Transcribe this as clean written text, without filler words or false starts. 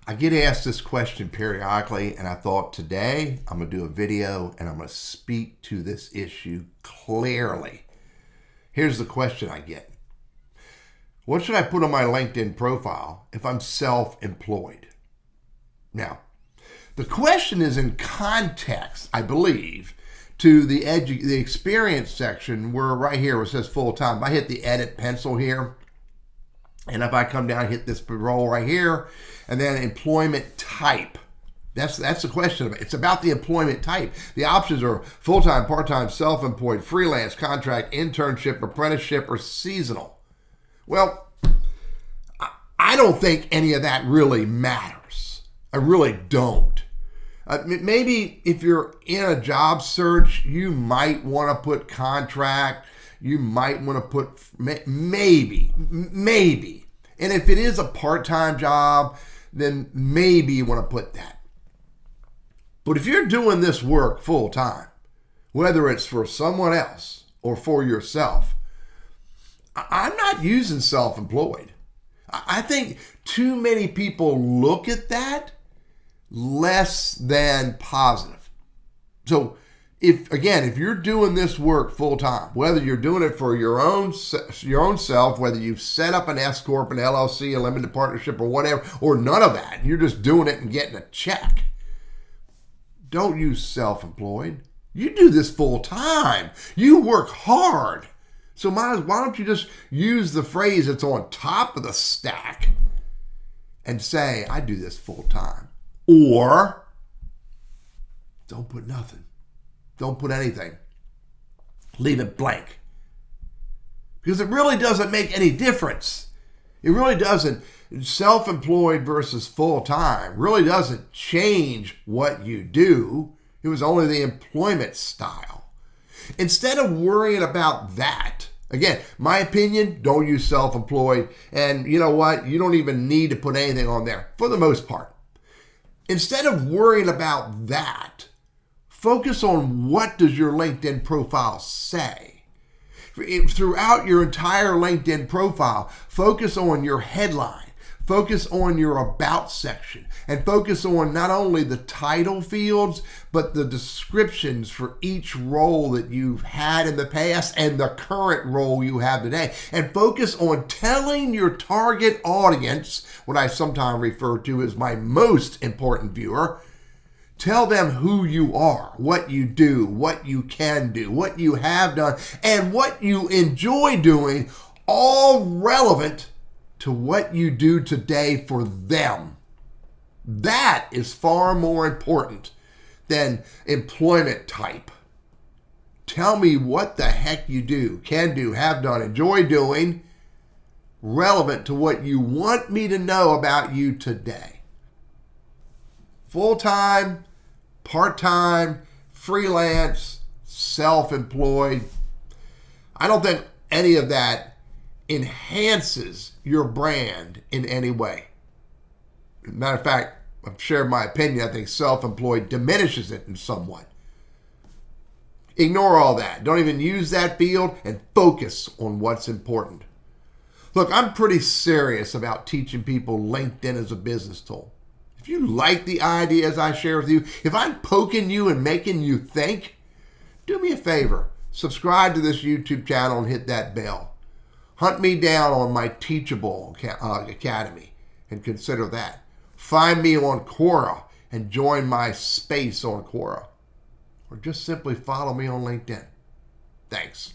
I get asked this question periodically, and I thought today I'm going to do a video and I'm going to speak to this issue clearly. Here's the question I get. What should I put on my LinkedIn profile if I'm self-employed? Now, the question is in context, I believe, to the experience section where right here where it says full-time. I hit the edit pencil here. And if I come down, hit this role right here, and then employment type. That's the question of it. It's about the employment type. The options are full-time, part-time, self-employed, freelance, contract, internship, apprenticeship, or seasonal. Well, I don't think any of that really matters. I really don't. Maybe if you're in a job search, you might want to put contract. You might want to put maybe. And if it is a part-time job, then maybe you want to put that. But if you're doing this work full-time, whether it's for someone else or for yourself, I'm not using self-employed. I think too many people look at that less than positive. So if you're doing this work full time, whether you're doing it for your own self, whether you've set up an S Corp, an LLC, a limited partnership or whatever, or none of that, you're just doing it and getting a check, don't use self-employed. You do this full time. You work hard. So why don't you just use the phrase that's on top of the stack and say, I do this full time. Or don't put nothing. Don't put anything. Leave it blank. Because it really doesn't make any difference. It really doesn't. Self-employed versus full-time really doesn't change what you do. It was only the employment style. Instead of worrying about that, again, my opinion, don't use self-employed. And you know what? You don't even need to put anything on there for the most part. Instead of worrying about that, focus on what does your LinkedIn profile say. Throughout your entire LinkedIn profile, focus on your headline, focus on your about section, and focus on not only the title fields, but the descriptions for each role that you've had in the past and the current role you have today. And focus on telling your target audience, what I sometimes refer to as my most important viewer, tell them who you are, what you do, what you can do, what you have done, and what you enjoy doing, all relevant to what you do today for them. That is far more important than employment type. Tell me what the heck you do, can do, have done, enjoy doing, relevant to what you want me to know about you today. Full-time, part-time, freelance, self-employed. I don't think any of that enhances your brand in any way. Matter of fact, I've shared my opinion. I think self-employed diminishes it in somewhat. Ignore all that. Don't even use that field and focus on what's important. Look, I'm pretty serious about teaching people LinkedIn as a business tool. If you like the ideas I share with you, if I'm poking you and making you think, do me a favor. Subscribe to this YouTube channel and hit that bell. Hunt me down on my Teachable Academy and consider that. Find me on Quora and join my space on Quora. Or just simply follow me on LinkedIn. Thanks.